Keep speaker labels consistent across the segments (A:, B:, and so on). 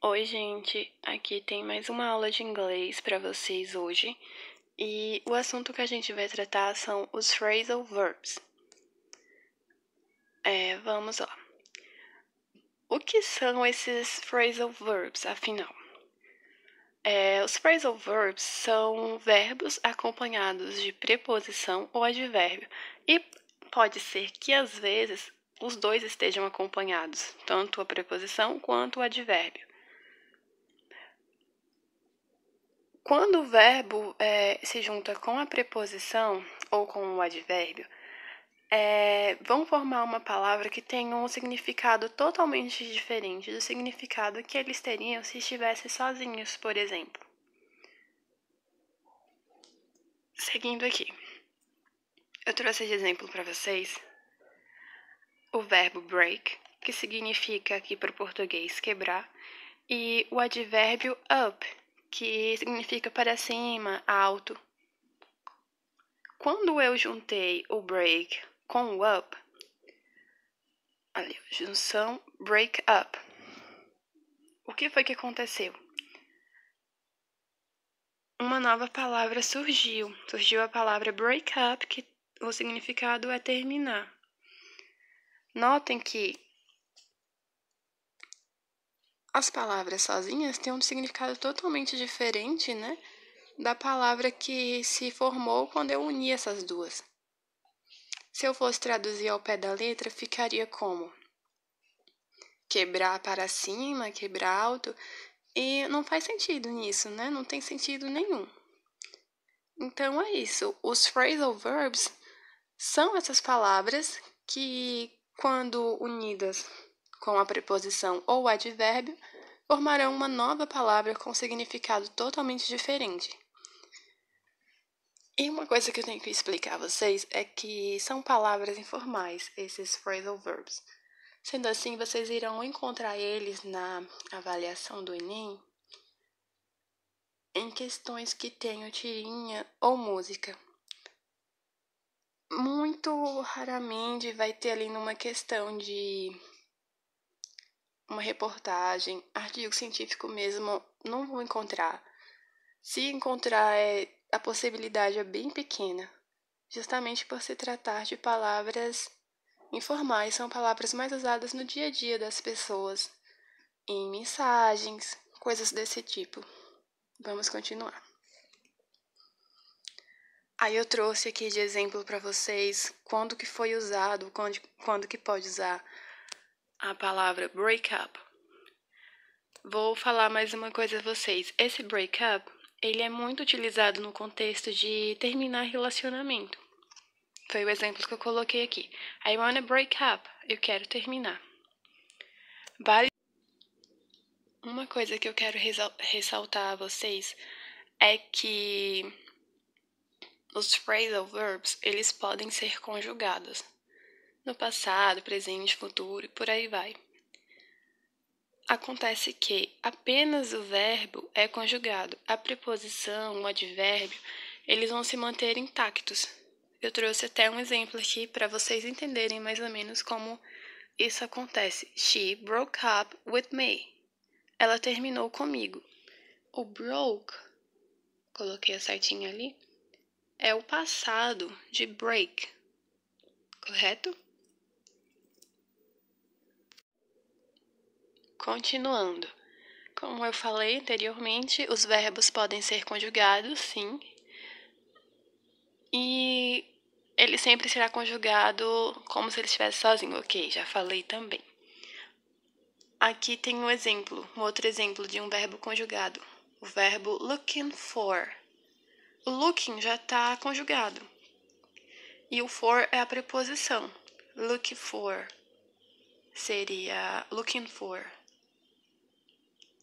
A: Oi, gente! Aqui tem mais uma aula de inglês para vocês hoje. E o assunto que a gente vai tratar são os phrasal verbs. Vamos lá. O que são esses phrasal verbs, afinal? Os phrasal verbs são verbos acompanhados de preposição ou advérbio. E pode ser que, às vezes, os dois estejam acompanhados, tanto a preposição quanto o advérbio. Quando o verbo se junta com a preposição ou com o advérbio, vão formar uma palavra que tem um significado totalmente diferente do significado que eles teriam se estivessem sozinhos, por exemplo. Seguindo aqui, eu trouxe de exemplo para vocês o verbo break, que significa aqui para o português quebrar, e o advérbio up, que significa para cima, alto. Quando eu juntei o break com o up, ali, junção break up, o que foi que aconteceu? Uma nova palavra surgiu a palavra break up, que o significado é terminar. Notem que as palavras sozinhas têm um significado totalmente diferente, né, da palavra que se formou quando eu uni essas duas. Se eu fosse traduzir ao pé da letra, ficaria como quebrar para cima, quebrar alto, e não faz sentido nisso, né? Não tem sentido nenhum. Então é isso. Os phrasal verbs são essas palavras que, quando unidas com a preposição ou advérbio, formarão uma nova palavra com significado totalmente diferente. E uma coisa que eu tenho que explicar a vocês é que são palavras informais, esses phrasal verbs. Sendo assim, vocês irão encontrar eles na avaliação do Enem em questões que tenham tirinha ou música. Muito raramente vai ter ali numa questão de uma reportagem, artigo científico mesmo, não vou encontrar. Se encontrar, a possibilidade é bem pequena, justamente por se tratar de palavras informais, são palavras mais usadas no dia a dia das pessoas, em mensagens, coisas desse tipo. Vamos continuar. Aí eu trouxe aqui de exemplo para vocês quando que foi usado, quando que pode usar a palavra break up. Vou falar mais uma coisa a vocês. Esse break up, ele é muito utilizado no contexto de terminar relacionamento. Foi o exemplo que eu coloquei aqui. I wanna break up. Eu quero terminar. Uma coisa que eu quero ressaltar a vocês é que os phrasal verbs, eles podem ser conjugados no passado, presente, futuro e por aí vai. Acontece que apenas o verbo é conjugado. A preposição, o advérbio, eles vão se manter intactos. Eu trouxe até um exemplo aqui para vocês entenderem mais ou menos como isso acontece. She broke up with me. Ela terminou comigo. O broke, coloquei a certinha ali, é o passado de break, correto? Continuando. Como eu falei anteriormente, os verbos podem ser conjugados, sim. E ele sempre será conjugado como se ele estivesse sozinho. Ok, já falei também. Aqui tem um outro exemplo de um verbo conjugado. O verbo looking for. O looking já está conjugado. E o for é a preposição. Look for seria looking for.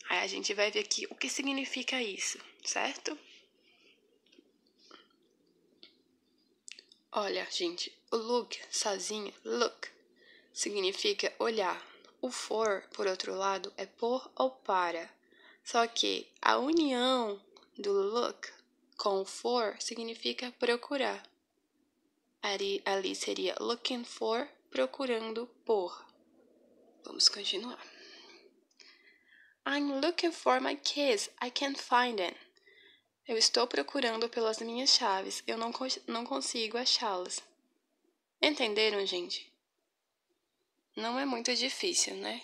A: Aí a gente vai ver aqui o que significa isso, certo? Olha, gente, o look sozinho, look, significa olhar. O for, por outro lado, é por ou para. Só que a união do look com o for significa procurar. Ali seria looking for, procurando por. Vamos continuar. I'm looking for my keys. I can't find them. Eu estou procurando pelas minhas chaves. Eu não consigo achá-las. Entenderam, gente? Não é muito difícil, né?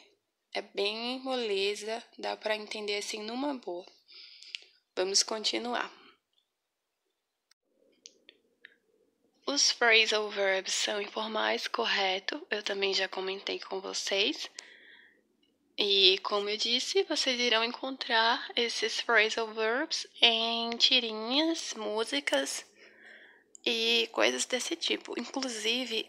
A: É bem moleza, dá para entender assim numa boa. Vamos continuar. Os phrasal verbs são informais, correto. Eu também já comentei com vocês. E como eu disse, vocês irão encontrar esses phrasal verbs em tirinhas, músicas e coisas desse tipo. Inclusive,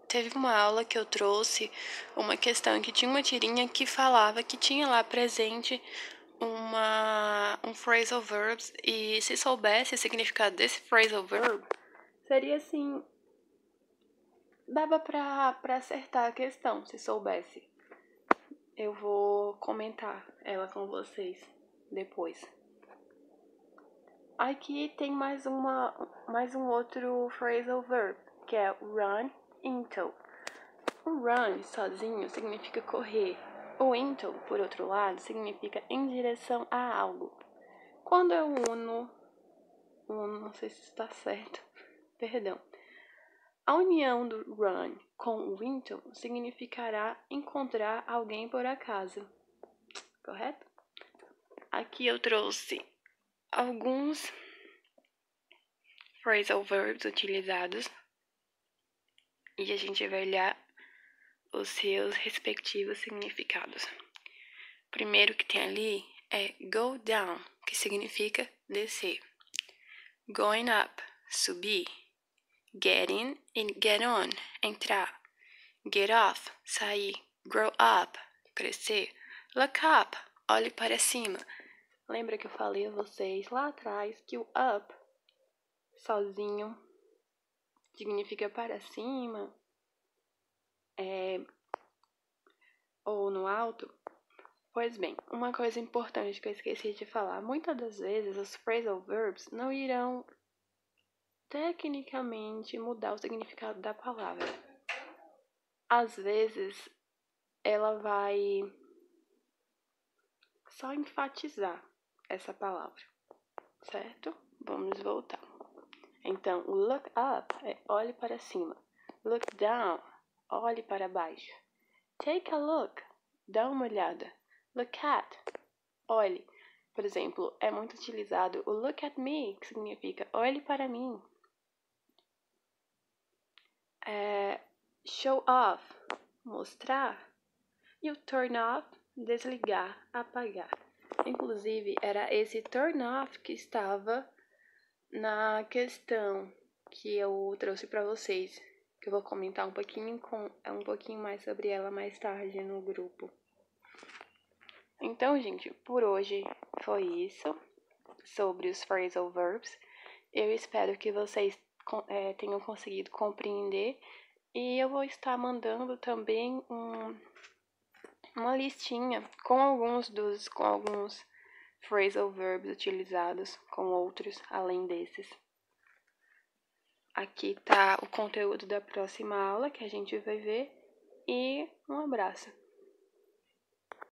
A: teve uma aula que eu trouxe uma questão que tinha uma tirinha que falava que tinha lá presente um phrasal verbs, e se soubesse o significado desse phrasal verb, seria assim, dava pra acertar a questão, se soubesse. Eu vou comentar ela com vocês depois. Aqui tem mais um outro phrasal verb, que é run into. O run sozinho significa correr. O into, por outro lado, significa em direção a algo. Quando eu uno, não sei se está certo, perdão. A união do run com o into significará encontrar alguém por acaso. Correto? Aqui eu trouxe alguns phrasal verbs utilizados e a gente vai olhar os seus respectivos significados. O primeiro que tem ali é go down, que significa descer. Going up, subir. Get in e get on, entrar. Get off, sair. Grow up, crescer. Look up, olhe para cima. Lembra que eu falei a vocês lá atrás que o up, sozinho, significa para cima, ou no alto? Pois bem, uma coisa importante que eu esqueci de falar. Muitas das vezes os phrasal verbs não irão tecnicamente mudar o significado da palavra. Às vezes, ela vai só enfatizar essa palavra, certo? Vamos voltar. Então, o look up é olhe para cima. Look down, olhe para baixo. Take a look, dá uma olhada. Look at, olhe. Por exemplo, é muito utilizado o look at me, que significa olhe para mim. Show off, mostrar. E o turn off, desligar, apagar. Inclusive, era esse turn off que estava na questão que eu trouxe para vocês, que eu vou comentar um pouquinho mais sobre ela mais tarde no grupo. Então, gente, por hoje foi isso sobre os phrasal verbs. Eu espero que vocês tenham conseguido compreender, e eu vou estar mandando também uma listinha com alguns phrasal verbs utilizados, com outros além desses. Aqui tá o conteúdo da próxima aula que a gente vai ver, e um abraço.